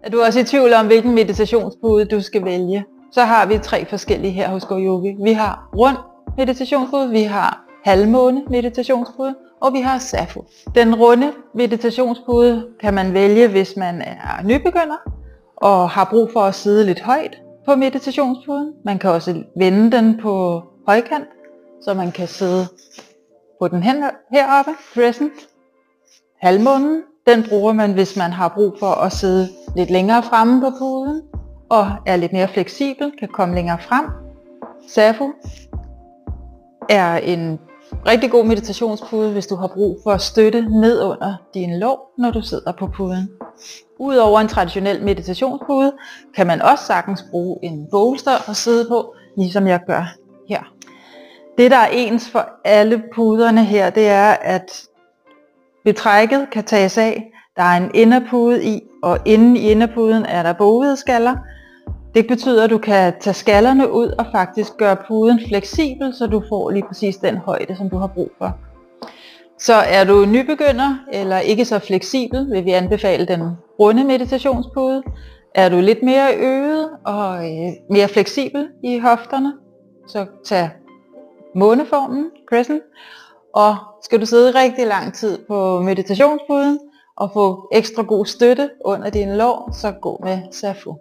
Er du også i tvivl om, hvilken meditationspude du skal vælge? Så har vi 3 forskellige her hos GoYogi. Vi har rund meditationspude, vi har halvmåne meditationspude, og vi har Sappho. Den runde meditationspude kan man vælge, hvis man er nybegynder og har brug for at sidde lidt højt på meditationspuden. Man kan også vende den på højkant, så man kan sidde på den heroppe, crescent. Halvmånen, den bruger man, hvis man har brug for at sidde lidt længere fremme på puden og er lidt mere fleksibel, kan komme længere frem. Sappho er en rigtig god meditationspude, hvis du har brug for at støtte ned under dine lår, når du sidder på puden. Udover en traditionel meditationspude, kan man også sagtens bruge en bolster at sidde på, ligesom jeg gør her. Det, der er ens for alle puderne her, det er, at betrækket kan tages af. Der er en inderpude i, og inde i inderpuden er der bovede skaller. Det betyder, at du kan tage skallerne ud og faktisk gøre puden fleksibel, så du får lige præcis den højde, som du har brug for. Så er du nybegynder eller ikke så fleksibel, vil vi anbefale den runde meditationspude. Er du lidt mere øget og mere fleksibel i hofterne, så tag måneformen, crescent. Og skal du sidde rigtig lang tid på meditationspuden og få ekstra god støtte under dine lår, så gå med Sappho.